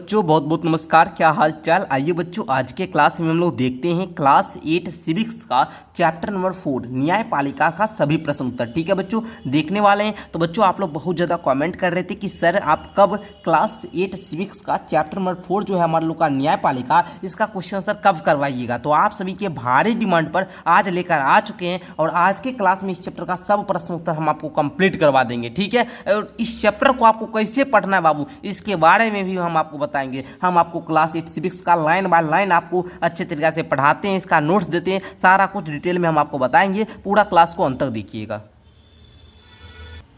बच्चों बहुत बहुत नमस्कार। क्या हाल चाल। आइए बच्चों, आज के क्लास में हम लोग देखते हैं क्लास 8 सिविक्स का चैप्टर नंबर 4 न्यायपालिका का सभी प्रश्न उत्तर। ठीक है बच्चों, देखने वाले हैं। तो बच्चों आप लोग बहुत ज़्यादा कमेंट कर रहे थे कि सर आप कब क्लास 8 सिविक्स का चैप्टर नंबर 4 जो है हमारे लोग का न्यायपालिका, इसका क्वेश्चन सर कब करवाइएगा। तो आप सभी के भारी डिमांड पर आज लेकर आ चुके हैं और आज के क्लास में इस चैप्टर का सब प्रश्न उत्तर हम आपको कंप्लीट करवा देंगे। ठीक है, और इस चैप्टर को आपको कैसे पढ़ना है बाबू, इसके बारे में भी हम आपको बताएंगे। हम आपको क्लास 8 सिविक्स का लाइन बाय लाइन आपको अच्छे तरीके से पढ़ाते हैं, इसका नोट्स देते हैं, सारा कुछ डिटेल में हम आपको बताएंगे। पूरा क्लास को अंत तक देखिएगा।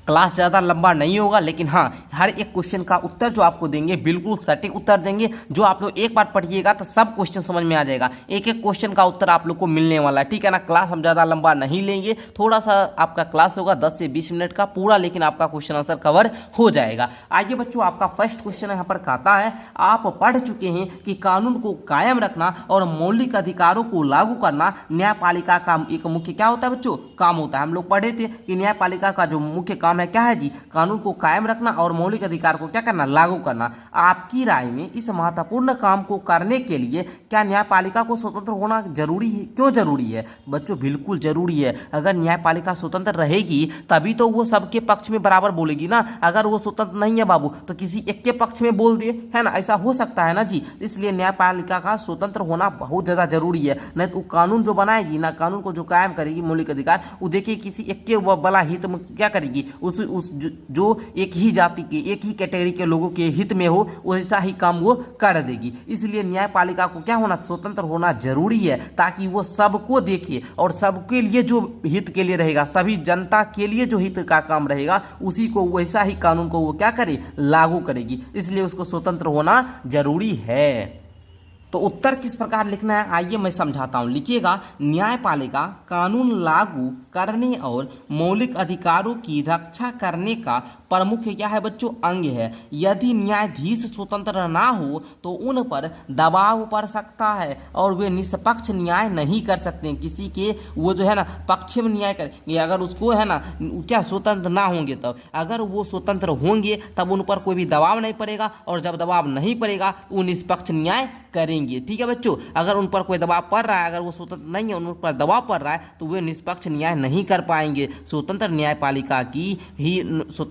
क्लास ज़्यादा लंबा नहीं होगा, लेकिन हाँ, हर एक क्वेश्चन का उत्तर जो आपको देंगे बिल्कुल सटीक उत्तर देंगे। जो आप लोग एक बार पढ़िएगा तो सब क्वेश्चन समझ में आ जाएगा। एक एक क्वेश्चन का उत्तर आप लोग को मिलने वाला है। ठीक है ना, क्लास हम ज़्यादा लंबा नहीं लेंगे, थोड़ा सा आपका क्लास होगा 10 से 20 मिनट का पूरा, लेकिन आपका क्वेश्चन आंसर कवर हो जाएगा। आइए बच्चों, आपका फर्स्ट क्वेश्चन यहाँ पर कहता है, आप पढ़ चुके हैं कि कानून को कायम रखना और मौलिक अधिकारों को लागू करना न्यायपालिका का एक मुख्य क्या होता है बच्चों, काम होता है। हम लोग पढ़े थे कि न्यायपालिका का जो मुख्य काम है क्या है जी, कानून को कायम रखना और मौलिक अधिकार को क्या करना, लागू करना। आपकी राय में इस महत्वपूर्ण काम को करने के लिए क्या न्यायपालिका को स्वतंत्र होना जरूरी है? क्यों जरूरी है बच्चों? बिल्कुल जरूरी है। अगर न्यायपालिका स्वतंत्र रहेगी तभी तो वो सबके पक्ष में बराबर बोलेगी ना। अगर वो स्वतंत्र नहीं है बाबू तो किसी एक के पक्ष में बोल दे, है ना, ऐसा हो सकता है ना जी। इसलिए न्यायपालिका का स्वतंत्र होना बहुत ज्यादा जरूरी है। नहीं तो कानून जो बनाएगी ना, कानून को जो कायम करेगी मौलिक अधिकार, वो देखिए किसी एक के बला हित में क्या करेगी, उस जो एक ही जाति के एक ही कैटेगरी के लोगों के हित में हो वैसा ही काम वो कर देगी। इसलिए न्यायपालिका को क्या होना, स्वतंत्र होना जरूरी है, ताकि वो सबको देखे और सबके लिए जो हित के लिए रहेगा, सभी जनता के लिए जो हित का काम रहेगा, उसी को वैसा ही कानून को वो क्या करे, लागू करेगी। इसलिए उसको स्वतंत्र होना जरूरी है। तो उत्तर किस प्रकार लिखना है आइए मैं समझाता हूं। लिखिएगा, न्यायपालिका कानून लागू करने और मौलिक अधिकारों की रक्षा करने का प्रमुख क्या है बच्चों, अंग है। यदि न्यायाधीश स्वतंत्र ना हो तो उन पर दबाव पड़ सकता है और वे निष्पक्ष न्याय नहीं कर सकते। किसी के वो जो है ना पक्ष में न्याय करेंगे, अगर उसको है ना क्या स्वतंत्र ना होंगे तब। अगर वो स्वतंत्र होंगे तब उन पर कोई भी दबाव नहीं पड़ेगा, और जब दबाव नहीं पड़ेगा वो निष्पक्ष न्याय करेंगे। ठीक है बच्चों, अगर उन पर कोई दबाव पड़ रहा है, अगर वो स्वतंत्र नहीं है, उन पर दबाव पड़ रहा है, तो वे निष्पक्ष न्याय नहीं कर पाएंगे। स्वतंत्र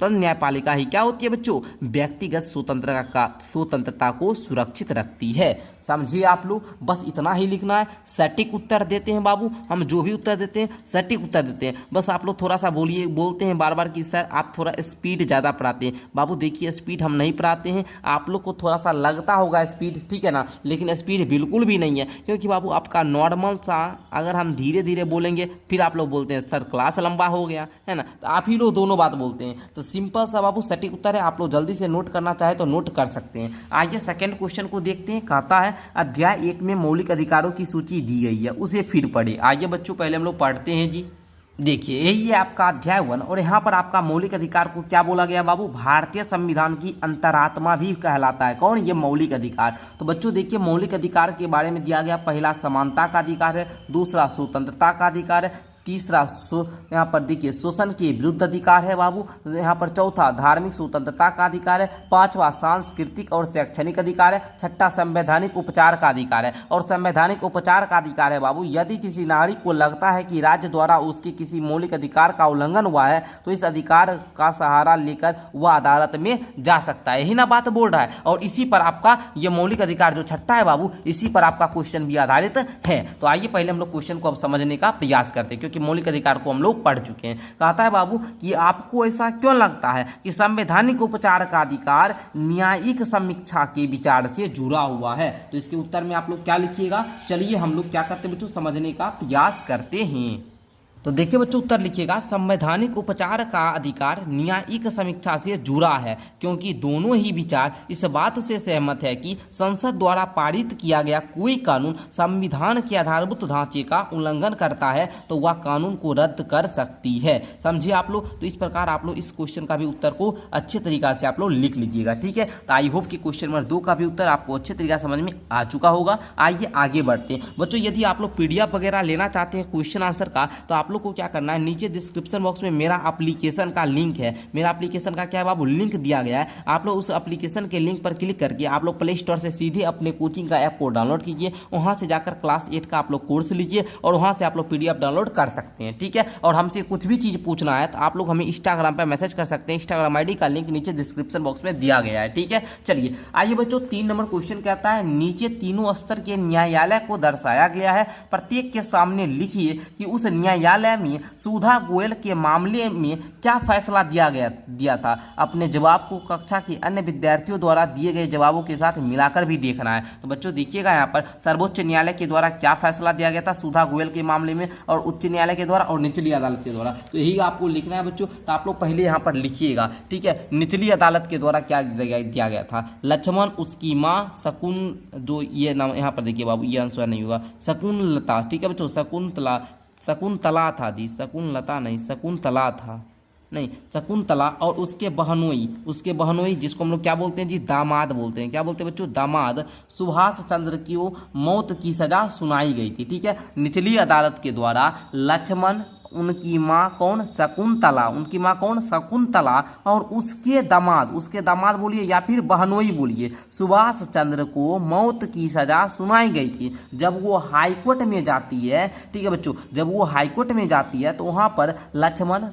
न्यायपालिका ही क्या होती है बच्चों, व्यक्तिगत स्वतंत्रता को सुरक्षित रखती है। समझिए आप लोग, बस इतना ही लिखना है। सटीक उत्तर देते हैं बाबू, हम जो भी उत्तर देते हैं सटीक उत्तर देते हैं। बस आप लोग थोड़ा सा बोलते हैं बार बार कि सर आप थोड़ा स्पीड ज़्यादा पढ़ाते हैं। बाबू देखिए, स्पीड हम नहीं पढ़ाते हैं, आप लोग को थोड़ा सा लगता होगा स्पीड, ठीक है ना, लेकिन स्पीड बिल्कुल भी नहीं है। क्योंकि बाबू आपका नॉर्मल सा, अगर हम धीरे धीरे बोलेंगे फिर आप लोग बोलते हैं सर क्लास लंबा हो गया, है ना, तो आप ही लोग दोनों बात बोलते हैं। तो सिंपल सा बाबू सटीक उत्तर है, आप लोग जल्दी से नोट करना चाहे तो नोट कर सकते हैं। आइए सेकंड क्वेश्चन को देखते हैं। कहता है, अध्याय 1 में मौलिक अधिकारों की सूची दी गई है, उसे फिर पढ़े। आइए बच्चों पहले हम लोग पढ़ते हैं जी। देखिए यही है आपका अध्याय 1 और यहाँ पर आपका मौलिक अधिकार को क्या बोला गया बाबू, भारतीय संविधान की अंतरात्मा भी कहलाता है। कौन, ये मौलिक अधिकार। तो बच्चों देखिए, मौलिक अधिकार के बारे में दिया गया, पहला समानता का अधिकार है, दूसरा स्वतंत्रता का अधिकार है, तीसरा यहाँ पर देखिए शोषण के विरुद्ध अधिकार है बाबू, यहाँ पर चौथा धार्मिक स्वतंत्रता का अधिकार है, पांचवा सांस्कृतिक और शैक्षणिक अधिकार है, छठा संवैधानिक उपचार का अधिकार है। और संवैधानिक उपचार का अधिकार है बाबू, यदि किसी नागरिक को लगता है कि राज्य द्वारा उसके किसी मौलिक अधिकार का उल्लंघन हुआ है तो इस अधिकार का सहारा लेकर वह अदालत में जा सकता है। यही ना बात बोल रहा है, और इसी पर आपका ये मौलिक अधिकार जो छठा है बाबू, इसी पर आपका क्वेश्चन भी आधारित है। तो आइए पहले हम लोग क्वेश्चन को अब समझने का प्रयास करते हैं, क्योंकि मौलिक अधिकार को हम लोग पढ़ चुके हैं। कहता है बाबू कि आपको ऐसा क्यों लगता है कि संवैधानिक उपचार का अधिकार न्यायिक समीक्षा के विचार से जुड़ा हुआ है। तो इसके उत्तर में आप लोग क्या लिखिएगा, चलिए हम लोग क्या करते हैं बच्चों, समझने का प्रयास करते हैं। तो देखिए बच्चों, उत्तर लिखिएगा, संवैधानिक उपचार का अधिकार न्यायिक समीक्षा से जुड़ा है, क्योंकि दोनों ही विचार इस बात से सहमत है कि संसद द्वारा पारित किया गया कोई कानून संविधान के आधारभूत ढांचे का उल्लंघन करता है तो वह कानून को रद्द कर सकती है। समझिए आप लोग। तो इस प्रकार आप लोग इस क्वेश्चन का भी उत्तर को अच्छे तरीका से आप लोग लिख लीजिएगा। ठीक है, तो आई होप कि क्वेश्चन नंबर 2 का भी उत्तर आपको अच्छे तरीका समझ में आ चुका होगा। आइए आगे बढ़ते हैं बच्चों। यदि आप लोग PDF वगैरह लेना चाहते हैं क्वेश्चन आंसर का, तो आप लोग को क्या करना है, नीचे डिस्क्रिप्शन बॉक्स में मेरा एप्लीकेशन का लिंक है, मेरा एप्लीकेशन का क्या है बाबू, लिंक दिया गया है। आप लोग उस एप्लीकेशन के लिंक पर क्लिक करके आप लोग प्ले स्टोर से सीधे अपने कोचिंग का ऐप को डाउनलोड कीजिए, वहां से जाकर क्लास 8 का आप लोग कोर्स लीजिए और वहां से आप लोग PDF डाउनलोड कर सकते हैं, ठीक है। और हमसे कुछ भी चीज़ पूछना है तो आप लोग हमें इंस्टाग्राम पर मैसेज कर सकते हैं, इंस्टाग्राम ID का लिंक नीचे डिस्क्रिप्शन बॉक्स में दिया गया है, ठीक है। चलिए आइए बच्चों, 3 नंबर क्वेश्चन कहता है नीचे तीनों स्तर के न्यायालय को दर्शाया गया है, प्रत्येक के सामने लिखिए कि उस न्यायालय में सुधा गोयल के मामले में क्या फैसला दिया था। अपने जवाब को कक्षा के अन्य विद्यार्थियों द्वारा दिए गए जवाबों के साथ मिलाकर भी देखना है। तो बच्चों देखिएगा यहाँ पर सर्वोच्च न्यायालय के द्वारा क्या फैसला दिया गया था सुधा गोयल के मामले में, और उच्च न्यायालय के द्वारा और निचली अदालत के द्वारा, तो यही आपको लिखना है बच्चों। तो आप लोग पहले यहाँ पर लिखिएगा, ठीक है, निचली अदालत के द्वारा क्या दिया गया था। लक्ष्मण, उसकी माँ शकुन, जो ये नाम यहाँ पर देखिए बाबू, ये आंसर नहीं होगा, शकुंतला, ठीक है बच्चों, शकुंतला था जी, शकुंतला नहीं, शकुंतला था, नहीं शकुंतला, और उसके बहनोई जिसको हम लोग क्या बोलते हैं जी, दामाद बोलते हैं, क्या बोलते हैं बच्चों, दामाद, सुभाष चंद्र की मौत की सजा सुनाई गई थी, ठीक है। निचली अदालत के द्वारा लक्ष्मण, उनकी माँ कौन, शकुंतला, उनकी माँ कौन, शकुंतला, और उसके दामाद बोलिए या फिर बहनोई बोलिए, सुभाष चंद्र को मौत की सजा सुनाई गई थी। जब वो हाईकोर्ट में जाती है, ठीक है बच्चों, जब वो हाईकोर्ट में जाती है तो वहाँ पर लक्ष्मण,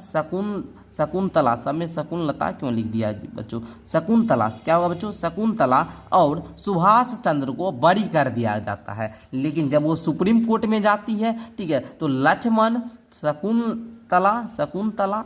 शकुंतला, सब में शकुंतला क्यों लिख दिया बच्चों, शकुंतला, क्या होगा बच्चों, शकुंतला और सुभाष चंद्र को बरी कर दिया जाता है। लेकिन जब वो सुप्रीम कोर्ट में जाती है, ठीक है, तो लक्ष्मण, शकुंतला,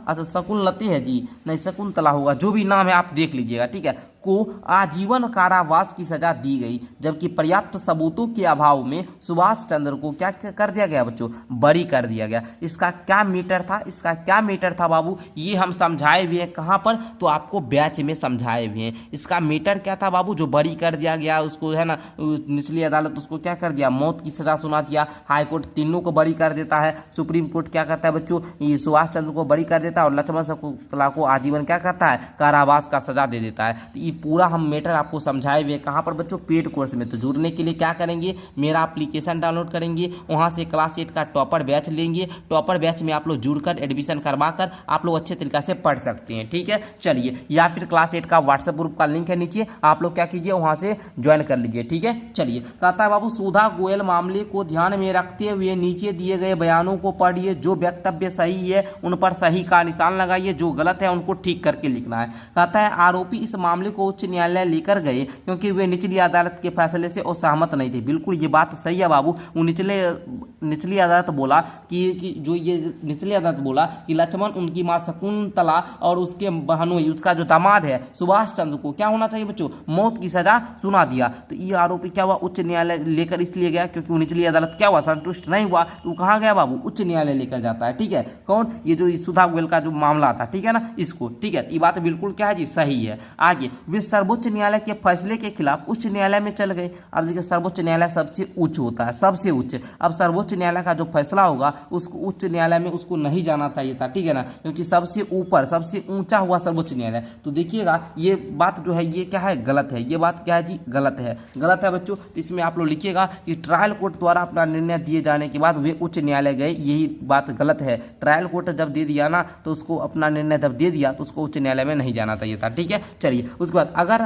अच्छा शकुंतलती है जी, नहीं शकुंतला होगा, जो भी नाम है आप देख लीजिएगा, ठीक है, को आजीवन कारावास की सजा दी गई, जबकि पर्याप्त सबूतों के अभाव में सुभाष चंद्र को क्या कर दिया गया बच्चों, बरी कर दिया गया। इसका क्या मीटर था बाबू, ये हम समझाए हुए हैं, कहाँ पर, तो आपको बैच में समझाए हुए हैं। इसका मीटर क्या था बाबू, जो बरी कर दिया गया उसको, है ना, निचली अदालत उसको क्या कर दिया, मौत की सजा सुना दिया, हाई कोर्ट तीनों को बरी कर देता है, सुप्रीम कोर्ट क्या करता है बच्चों, ये सुभाष चंद्र को बरी कर देता है, और लक्ष्मण शकुंतला को आजीवन क्या करता है, कारावास का सजा दे देता है। पूरा हम मैटर आपको समझाए हुए कहाँ पर बच्चों, पेड कोर्स में। तो जुड़ने के लिए क्या करेंगे, मेरा एप्लीकेशन डाउनलोड करेंगे, वहाँ से क्लास 8 का टॉपर बैच लेंगे, टॉपर बैच में आप लोग जुड़कर एडमिशन करवाकर आप लोग अच्छे तरीके से पढ़ सकते हैं, ठीक है। चलिए, या फिर क्लास 8 का व्हाट्सएप ग्रुप का लिंक है नीचे, आप लोग क्या कीजिए, वहाँ से ज्वाइन कर लीजिए, ठीक है। चलिए, कहता है बाबू सुधा गोयल मामले को ध्यान में रखते हुए नीचे दिए गए बयानों को पढ़िए, जो वक्तव्य सही है उन पर सही का निशान लगाइए, जो गलत है उनको ठीक करके लिखना है। कहता है आरोपी इस मामले को उच्च न्यायालय लेकर गए क्योंकि वे निचली अदालत के फैसले से असहमत नहीं थे। बिल्कुल ये बात सही है बाबू, वो निचली अदालत बोला कि जो ये निचली अदालत बोला कि लक्ष्मण, उनकी मां शकुंतला और उसके बहनोई, उसका जो दामाद है सुभाष चंद्र को क्या होना चाहिए बच्चों, मौत की सजा सुना दिया। तो ये आरोपी क्या हुआ, उच्च न्यायालय लेकर इसलिए गया क्योंकि वो निचली अदालत क्या हुआ, संतुष्ट नहीं हुआ, तो कहाँ गया बाबू, उच्च न्यायालय लेकर जाता है, ठीक है। कौन, ये जो सुधा गोयल का जो मामला था, ठीक है ना, इसको, ठीक है। ये बात बिल्कुल क्या है जी, सही है। आगे, वे सर्वोच्च न्यायालय के फैसले के खिलाफ उच्च न्यायालय में चल गए। अब देखिए, सर्वोच्च न्यायालय सबसे उच्च होता है, सबसे उच्च। अब सर्वोच्च न्यायालय का जो फैसला होगा उसको उच्च न्यायालय में उसको नहीं जाना चाहिए था, ठीक है ना, क्योंकि सबसे ऊपर सबसे ऊंचा हुआ सर्वोच्च न्यायालय। तो देखिएगा, ये बात जो है ये क्या है, गलत है, ये बात क्या है जी, गलत है बच्चों। इसमें आप लोग लिखिएगा कि ट्रायल कोर्ट द्वारा अपना निर्णय दिए जाने के बाद वे उच्च न्यायालय गए, यही बात गलत है। ट्रायल कोर्ट जब दे दिया ना, तो उसको अपना निर्णय जब दे दिया तो उसको उच्च न्यायालय में नहीं जाना चाहिए था, ठीक है। चलिए, उसके बाद अगर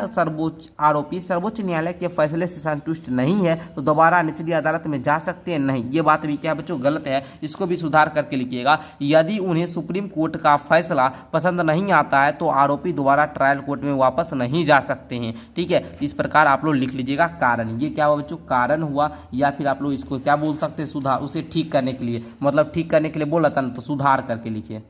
आरोपी सर्वोच्च न्यायालय के फैसले से संतुष्ट नहीं है तो दोबारा निचली अदालत में जा सकते हैं, नहीं, ये बात भी क्या बच्चों, गलत है। इसको भी सुधार करके लिखिएगा, यदि उन्हें सुप्रीम कोर्ट का फैसला पसंद नहीं आता है तो आरोपी दोबारा ट्रायल कोर्ट में वापस नहीं जा सकते हैं, ठीक है। इस प्रकार आप लोग लिख लीजिएगा कारण, ये क्या हुआ बच्चों, कारण हुआ, या फिर आप लोग इसको क्या बोल सकते हैं, सुधार, उसे ठीक करने के लिए, मतलब ठीक करने के लिए बोला था ना, तो सुधार करके लिखिए,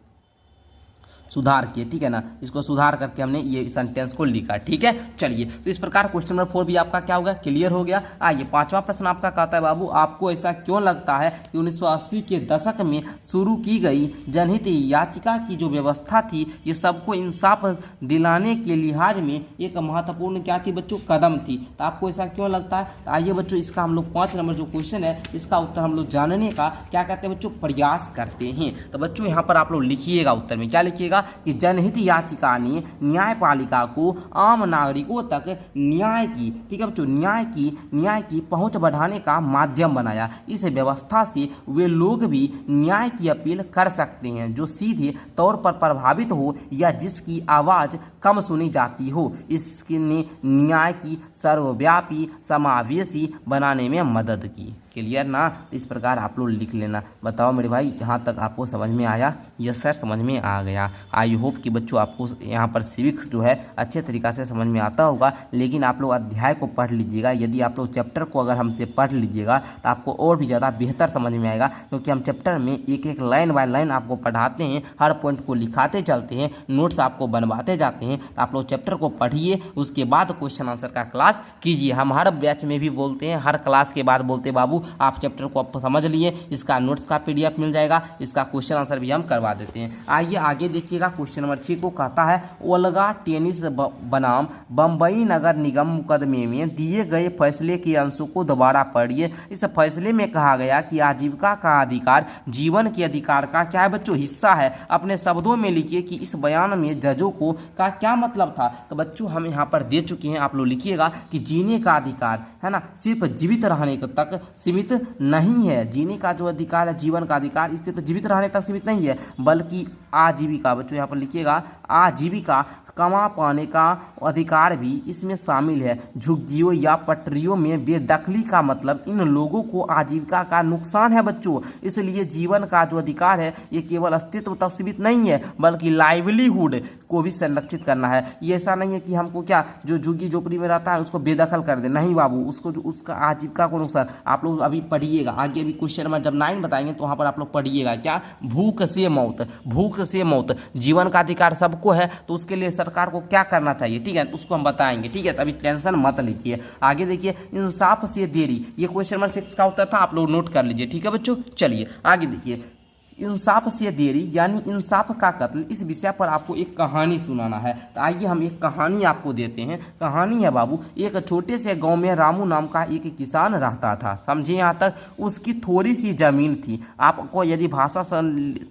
सुधार किए, ठीक है ना, इसको सुधार करके हमने ये सेंटेंस को लिखा, ठीक है। चलिए, तो इस प्रकार क्वेश्चन नंबर 4 भी आपका क्या होगा, क्लियर हो गया। आइए, 5वां प्रश्न आपका कहता है बाबू, आपको ऐसा क्यों लगता है कि 1980 के दशक में शुरू की गई जनहित याचिका की जो व्यवस्था थी, ये सबको इंसाफ दिलाने के लिहाज में एक महत्वपूर्ण क्या थी बच्चों, कदम थी। तो आपको ऐसा क्यों लगता है, तो आइए बच्चों, इसका हम लोग 5 नंबर जो क्वेश्चन है इसका उत्तर हम लोग जानने का क्या कहते हैं बच्चों, प्रयास करते हैं। तो बच्चों यहाँ पर आप लोग लिखिएगा, उत्तर में क्या लिखिएगा, कि जनहित याचिका ने न्यायपालिका को आम नागरिकों तक न्याय की, ठीक है बच्चों, न्याय की पहुंच बढ़ाने का माध्यम बनाया। इस व्यवस्था से वे लोग भी न्याय की अपील कर सकते हैं जो सीधे तौर पर प्रभावित हो या जिसकी आवाज़ कम सुनी जाती हो। इसने न्याय की सर्वव्यापी समावेशी बनाने में मदद की। क्लियर ना? इस प्रकार आप लोग लिख लेना। बताओ मेरे भाई, यहाँ तक आपको समझ में आया? यस सर, समझ में आ गया। आई होप कि बच्चों आपको यहाँ पर सिविक्स जो है अच्छे तरीक़ा से समझ में आता होगा। लेकिन आप लोग अध्याय को पढ़ लीजिएगा। यदि आप लोग चैप्टर को अगर हमसे पढ़ लीजिएगा तो आपको और भी ज़्यादा बेहतर समझ में आएगा, क्योंकि हम चैप्टर में एक एक लाइन बाय लाइन आपको पढ़ाते हैं, हर पॉइंट को लिखाते चलते हैं, नोट्स आपको बनवाते जाते हैं। तो आप लोग चैप्टर को पढ़िए, उसके बाद क्वेश्चन आंसर का क्लास कीजिए। हम हर बैच में भी बोलते हैं, हर क्लास के बाद बोलते हैं बाबू आप चैप्टर को आप समझ लिए, इसका नोट्स का PDF मिल जाएगा, इसका क्वेश्चन आंसर भी हम करवा देते हैं। आइए आगे देखिएगा। क्वेश्चन नंबर 6 को कहता है ओल्गा टेनिस बनाम बम्बई नगर निगम मुकदमे में दिए गए फैसले के अंशों को दोबारा पढ़िए। इस फैसले में कहा गया कि आजीविका का अधिकार जीवन के अधिकार का क्या है बच्चों? हिस्सा है। अपने शब्दों में लिखिए कि इस बयान में जजों को का क्या मतलब था। तो बच्चों हम यहाँ पर दे चुके हैं, आप लोग लिखिएगा कि जीने का अधिकार है ना सिर्फ जीवित रहने तक सीमित नहीं है। जीने का जो अधिकार है, जीवन का अधिकार, इस सिर्फ जीवित रहने तक सीमित नहीं है, बल्कि आजीविका, बच्चों यहाँ पर लिखिएगा आजीविका कमा पाने का अधिकार भी इसमें शामिल है। झुग्गियों या पटरियों में बेदखली का मतलब इन लोगों को आजीविका का नुकसान है बच्चों। इसलिए जीवन का जो अधिकार है ये केवल अस्तित्व तक सीमित नहीं है, बल्कि लाइवलीहुड को भी संरक्षित करना है। ये ऐसा नहीं है कि हमको क्या जो झुग्गी झोपड़ी में रहता है उसको बेदखल कर दे, नहीं बाबू, उसको जो उसका आजीविका को नुकसान। आप लोग अभी पढ़िएगा, आगे अभी क्वेश्चन नंबर जब 9 बताएंगे तो वहाँ पर आप लोग पढ़िएगा क्या, भूख से मौत, भूख से मौत। जीवन का अधिकार सबको है तो उसके लिए सरकार को क्या करना चाहिए, ठीक है, उसको हम बताएंगे, ठीक है। तो अभी टेंशन मत लीजिए। आगे देखिए, इंसाफ से देरी, ये क्वेश्चन नंबर 6 का उत्तर था, आप लोग नोट कर लीजिए, ठीक है बच्चों। चलिए आगे देखिए, इंसाफ से देरी यानी इंसाफ का कत्ल, इस विषय पर आपको एक कहानी सुनाना है। तो आइए हम एक कहानी आपको देते हैं। कहानी है बाबू, एक छोटे से गांव में रामू नाम का एक किसान रहता था। समझिए यहाँ तक। उसकी थोड़ी सी जमीन थी। आपको यदि भाषा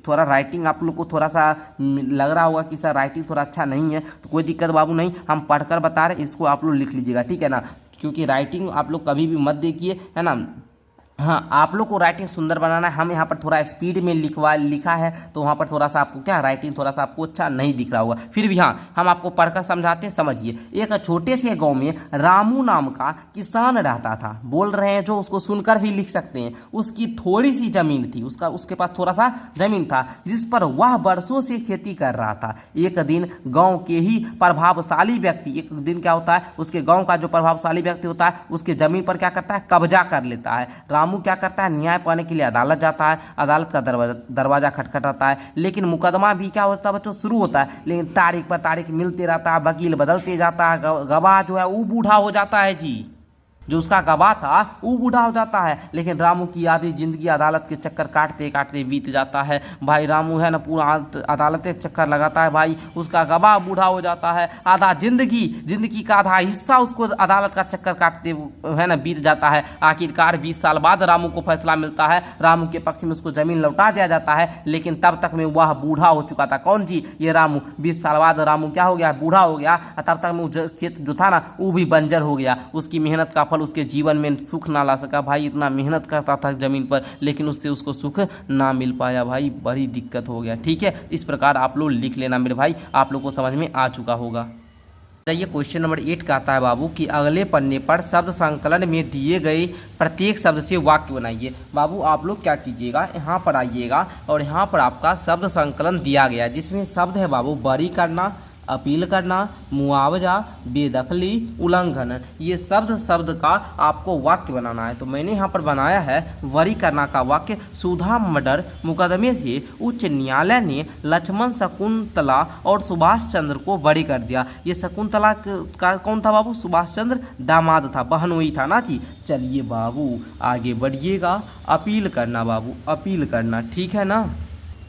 थोड़ा राइटिंग आप लोग को थोड़ा सा लग रहा होगा कि सर राइटिंग थोड़ा अच्छा नहीं है, तो कोई दिक्कत बाबू नहीं, हम पढ़कर बता रहे, इसको आप लोग लिख लीजिएगा, ठीक है ना, क्योंकि राइटिंग आप लोग कभी भी मत देखिए, है ना। हाँ, आप लोग को राइटिंग सुंदर बनाना है। हम यहाँ पर थोड़ा स्पीड में लिखा है तो वहाँ पर थोड़ा सा आपको क्या राइटिंग थोड़ा सा आपको अच्छा नहीं दिख रहा होगा, फिर भी हाँ हम आपको पढ़कर समझाते हैं, समझिए। एक छोटे से गांव में रामू नाम का किसान रहता था। बोल रहे हैं जो, उसको सुनकर भी लिख सकते हैं। उसकी थोड़ी सी जमीन थी, उसके पास थोड़ा सा जमीन था जिस पर वह बरसों से खेती कर रहा था। एक दिन गाँव के ही प्रभावशाली व्यक्ति, एक दिन क्या होता है, उसके गाँव का जो प्रभावशाली व्यक्ति होता है उसके जमीन पर क्या करता है, कब्जा कर लेता है। रामू क्या करता है, न्याय पाने के लिए अदालत जाता है। अदालत का दरवाजा खटखटाता है, लेकिन मुकदमा भी क्या होता है बच्चों, शुरू होता है। लेकिन तारीख पर तारीख मिलते रहता है, वकील बदलते जाता है, गवाह जो है वो बूढ़ा हो जाता है जी, जो उसका गवाह था वो बूढ़ा हो जाता है। लेकिन रामू की आधी जिंदगी अदालत के चक्कर काटते काटते बीत जाता है। भाई रामू है ना पूरा अदालत के चक्कर लगाता है भाई, उसका गवाह बूढ़ा हो जाता है। आधा जिंदगी का आधा हिस्सा उसको अदालत का चक्कर काटते है ना बीत जाता है। आखिरकार 20 साल बाद रामू को फैसला मिलता है, रामू के पक्ष में उसको जमीन लौटा दिया जाता है। लेकिन तब तक में वह बूढ़ा हो चुका था। कौन जी, ये रामू। 20 साल बाद रामू क्या हो गया, बूढ़ा हो गया। तब तक में खेत जो था ना वो भी बंजर हो गया। उसकी मेहनत का फल उसके जीवन में सुख ना ला सका। भाई इतना मेहनत करता था जमीन पर, लेकिन उससे उसको सुख ना मिल पाया। भाई बड़ी दिक्कत हो गया, ठीक है। इस प्रकार आप लोग लिख लेना मेरे भाई, आप लोग को समझ में आ चुका होगा। ये क्वेश्चन नंबर 8 का आता है बाबू कि अगले पन्ने पर शब्द संकलन में दिए गए प्रत्येक शब्द से वाक्य बनाइए। बाबू आप लोग क्या कीजिएगा, यहाँ पर आइएगा और यहाँ पर आपका शब्द संकलन दिया गया है, जिसमें शब्द है बाबू बरी करना, अपील करना, मुआवजा, बेदखली, उल्लंघन। ये शब्द का आपको वाक्य बनाना है। तो मैंने यहाँ पर बनाया है वरी करना का वाक्य। सुधा मर्डर मुकदमे से उच्च न्यायालय ने लक्ष्मण, शकुंतला और सुभाष चंद्र को बरी कर दिया। ये शकुंतला का कौन था बाबू, सुभाष चंद्र दामाद था, बहनोई था ना जी। चलिए बाबू आगे बढ़िएगा। अपील करना बाबू, अपील करना, ठीक है ना।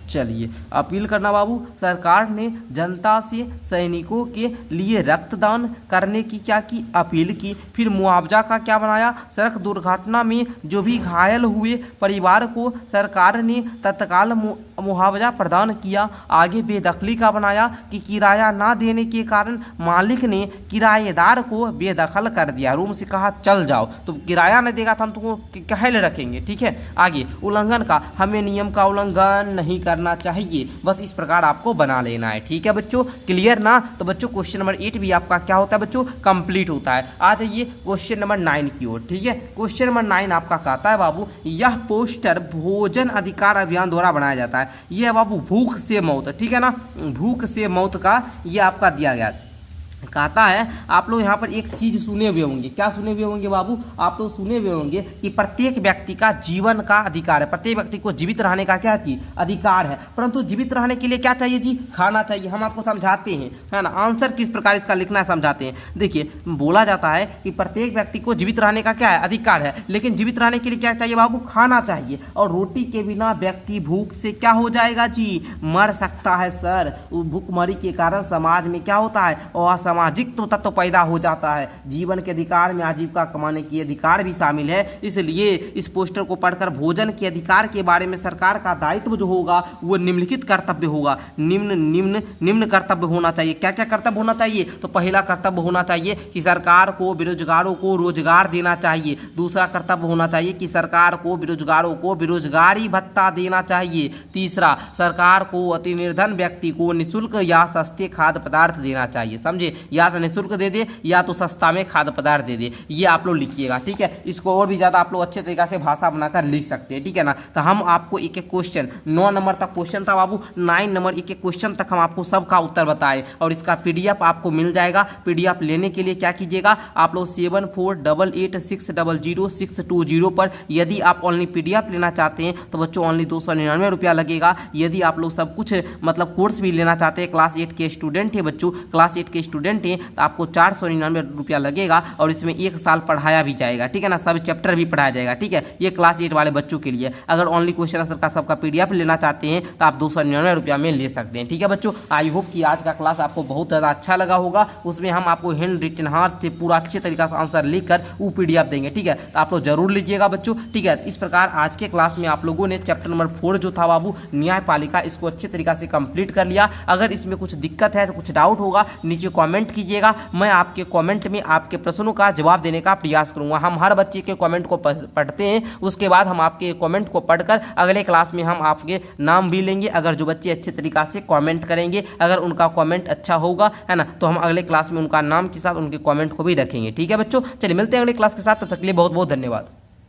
चलिए, अपील करना बाबू, सरकार ने जनता से सैनिकों के लिए रक्तदान करने की क्या की, अपील की। फिर मुआवजा का क्या बनाया, सड़क दुर्घटना में जो भी घायल हुए परिवार को सरकार ने तत्काल मुआवजा प्रदान किया। आगे बेदखली का बनाया कि किराया ना देने के कारण मालिक ने किराएदार को बेदखल कर दिया, रूम से कहा चल जाओ, तो किराया नहीं देगा तो हम तुमको कहे ले रखेंगे, ठीक है। आगे उल्लंघन का, हमें नियम का उल्लंघन नहीं करना चाहिए, बस इस प्रकार आपको बना लेना है, ठीक है बच्चों। क्लियर ना? तो बच्चों क्वेश्चन नंबर 8 भी आपका क्या होता है बच्चों, कंप्लीट होता है। आ जाइए क्वेश्चन नंबर 9 की ओर, ठीक है। क्वेश्चन नंबर 9 आपका कहता है बाबू, यह पोस्टर भोजन अधिकार अभियान द्वारा बनाया जाता है। यह बाबू भूख से मौत, ठीक है ना, भूख से मौत का ये आपका दिया गया। कहता है आप लोग यहाँ पर एक चीज सुने हुए होंगे, क्या सुने हुए होंगे बाबू, आप लोग सुने हुए होंगे कि प्रत्येक व्यक्ति का जीवन का अधिकार है, प्रत्येक व्यक्ति को जीवित रहने का क्या चीज, अधिकार है। परंतु जीवित रहने के लिए क्या चाहिए जी, खाना चाहिए। हम आपको समझाते हैं, है ना, आंसर किस प्रकार इसका लिखना है समझाते हैं। देखिए बोला जाता है कि प्रत्येक व्यक्ति को जीवित रहने का क्या है, अधिकार है, लेकिन जीवित रहने के लिए क्या चाहिए बाबू, खाना चाहिए। और रोटी के बिना व्यक्ति भूख से क्या हो जाएगा जी, मर सकता है सर। भूखमरी के कारण समाज में क्या होता है, और सामाजिक तत्व पैदा हो जाता है। जीवन के अधिकार में आजीविका कमाने की अधिकार भी शामिल है। इसलिए इस पोस्टर को पढ़कर भोजन के अधिकार के बारे में सरकार का दायित्व जो होगा वो निम्नलिखित कर्तव्य होगा, निम्न कर्तव्य होना चाहिए। क्या क्या कर्तव्य होना चाहिए, तो पहला कर्तव्य होना चाहिए कि सरकार को बेरोजगारों को रोजगार देना चाहिए। दूसरा कर्तव्य होना चाहिए कि सरकार को बेरोजगारों को बेरोजगारी भत्ता देना चाहिए। तीसरा, सरकार को अति निर्धन व्यक्ति को निःशुल्क या सस्ते खाद्य पदार्थ देना चाहिए। समझे, या तो निःशुल्क दे दे या तो सस्ता में खाद्य पदार्थ दे दे, ये आप लोग लिखिएगा, ठीक है। इसको और भी ज्यादा आप लोग अच्छे तरीके से भाषा बनाकर लिख सकते हैं, ठीक है ना। तो हम आपको एक एक क्वेश्चन, 9 नंबर तक क्वेश्चन था बाबू, 9 नंबर एक एक क्वेश्चन तक हम आपको सबका उत्तर बताए, और इसका पीडीएफ आपको मिल जाएगा। पीडीएफ लेने के लिए क्या कीजिएगा, आप लोग 7488600620 पर, यदि आप ऑनली पीडीएफ लेना चाहते हैं तो बच्चों ऑनली 299 रुपया लगेगा। यदि आप लोग सब कुछ मतलब कोर्स भी लेना चाहते हैं, क्लास 8 के स्टूडेंट है बच्चों, क्लास 8 के स्टूडेंट हैं, तो आपको 499 रुपया लगेगा, और इसमें 1 साल पढ़ाया भी जाएगा, ठीक है ना, सब चैप्टर भी पढ़ाया जाएगा, ठीक है। ये क्लास 8 वाले बच्चों के लिए। अगर ओनली क्वेश्चन आंसर का सबका पीडीएफ लेना चाहते हैं तो आप 299 रुपया में ले सकते हैं, ठीक है बच्चों। आई होप कि आज का क्लास आपको बहुत ज़्यादा अच्छा लगा होगा। उसमें हम आपको हैंड रिटन हाथ से पूरा अच्छे तरीके से आंसर लिखकर वो पीडीएफ देंगे, ठीक है। तो आप लोग जरूर लीजिएगा बच्चों, ठीक है। इस प्रकार आज के क्लास में आप लोगों ने चैप्टर नंबर 4 जो था बाबू न्यायपालिका, इसको अच्छे तरीके से कंप्लीट कर लिया। अगर इसमें कुछ दिक्कत है, कुछ डाउट होगा, नीचे कमेंट कीजिएगा, मैं आपके कमेंट में आपके प्रश्नों का जवाब देने का प्रयास करूंगा। हम हर बच्चे के कमेंट को पढ़ते हैं, उसके बाद हम आपके कमेंट को पढ़कर अगले क्लास में हम आपके नाम भी लेंगे। अगर जो बच्चे अच्छे तरीके से कमेंट करेंगे, अगर उनका कमेंट अच्छा होगा, है ना, तो हम अगले क्लास में उनका नाम के साथ उनके कमेंट को भी रखेंगे, ठीक है बच्चों। चलिए मिलते हैं अगले क्लास के साथ, तब तक के लिए बहुत बहुत धन्यवाद।